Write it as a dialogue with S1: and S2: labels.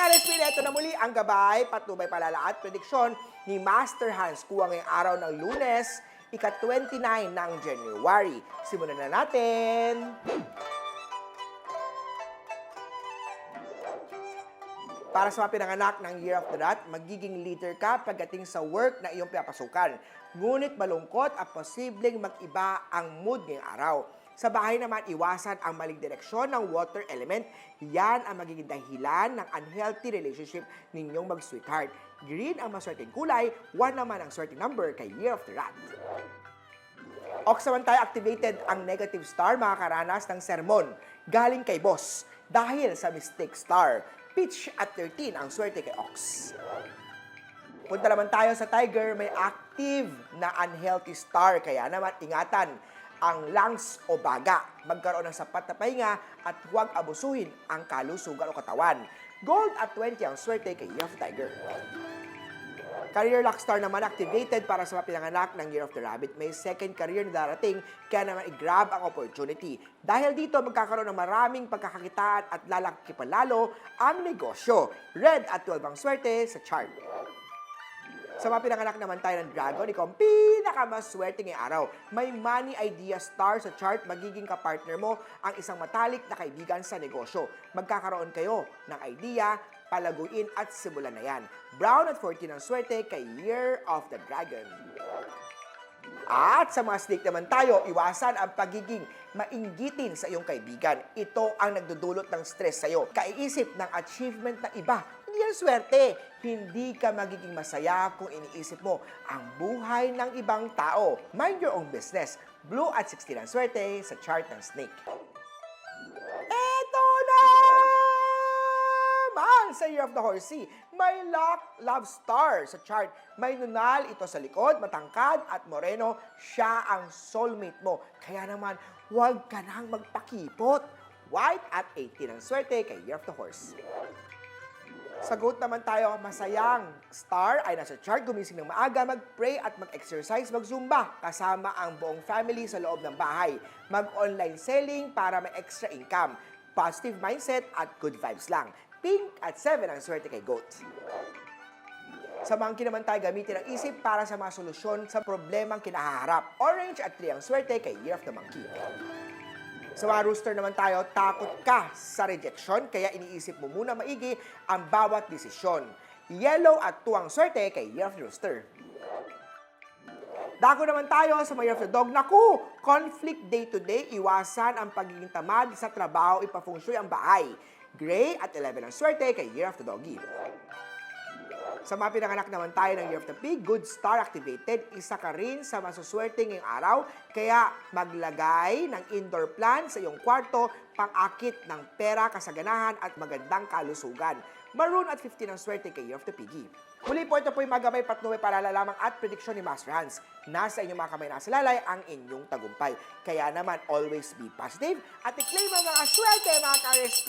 S1: ka-Respi, ito na muli ang gabay, patnubay palala at prediksyon ni Master Hans kuha ngayong araw ng Lunes, ika-29 ng January. Simulan na natin! Para sa mga pinanganak ng Year of the Rat, magiging leader ka pagdating sa work na iyong pinapasukan. Ngunit malungkot at posibleng mag-iba ang mood ngayong araw. Sa bahay naman, iwasan ang maling direksyon ng water element. Yan ang magiging dahilan ng unhealthy relationship ninyong mag-sweetheart. Green ang maswerteng kulay, 1 naman ang swerteng number kay Year of the Rat. Ox naman tayo, activated ang negative star, makakaranas ng sermon galing kay boss dahil sa mistake star. Pitch at 13 ang swerte kay Ox. Punta naman tayo sa Tiger, may active na unhealthy star, kaya naman ingatan ang lungs o baga. Magkaroon ng sapat na pahinga at huwag abusuhin ang kalusugan o katawan. Gold at 20 ang swerte kay Year of the Tiger. Career luck star naman activated para sa mga pinanganak ng Year of the Rabbit. May second career na darating, kaya naman i-grab ang opportunity. Dahil dito, magkakaroon ng maraming pagkakakitaan at lalaki pa lalo ang negosyo. Red at 12 ang swerte sa chart. Sa mga pinanganak naman tayo ng Dragon, ikaw ang pinakamaswerte ngayong araw. May money idea star sa chart, magiging kapartner mo ang isang matalik na kaibigan sa negosyo. Magkakaroon kayo ng idea, palaguin at simulan na yan. Brown at 14 ang swerte kay Year of the Dragon. At sa mga snake naman tayo, iwasan ang pagiging mainggitin sa iyong kaibigan. Ito ang nagdudulot ng stress sa iyo. Kaiisip ng achievement ng iba. Hindi yan swerte. Hindi ka magiging masaya kung iniisip mo ang buhay ng ibang tao. Mind your own business. Blue at 16 ang swerte sa chart ng snake. Eto na! Sa Year of the Horsey, may love star sa chart. May nunal ito sa likod, matangkad at moreno. Siya ang soulmate mo. Kaya naman, huwag ka nang magpakipot. White at 18 ang swerte kay Year of the Horse. Sagot naman tayo, masayang star ay nasa chart. Gumising ng maaga, mag-pray at mag-exercise, mag-zumba. Kasama ang buong family sa loob ng bahay. Mag-online selling para may extra income. Positive mindset at good vibes lang. Pink at 7 ang swerte kay Goat. Sa monkey naman tayo, gamitin ang isip para sa mga solusyon sa problemang kinahaharap. Orange at 3 ang swerte kay Year of the Monkey. Sa mga rooster naman tayo, takot ka sa rejection, kaya iniisip mo muna maigi ang bawat desisyon. Yellow at 2 ang swerte kay Year of the Rooster. Dako naman tayo sa Year of the Dog. Naku! Conflict day to day, iwasan ang pagiging tamad sa trabaho, ipafungsyoy ang bahay. Gray at 11 ang swerte kay Year of the Doggy. Sa mga pinanganak naman tayo ng Year of the Pig, good star activated. Isa ka rin sa masuswerte ngayong araw, kaya maglagay ng indoor plant sa iyong kwarto, pang-akit ng pera, kasaganahan at magandang kalusugan. Maroon at 15 ang swerte kay Year of the Piggy. Muli po, ito po yung magabay patnubay para lamang at prediksyon ni Master Hans. Nasa inyong mga kamay nasa lalay ang inyong tagumpay. Kaya naman, always be positive at i-claim ang mga swerte, mga ka-RSP.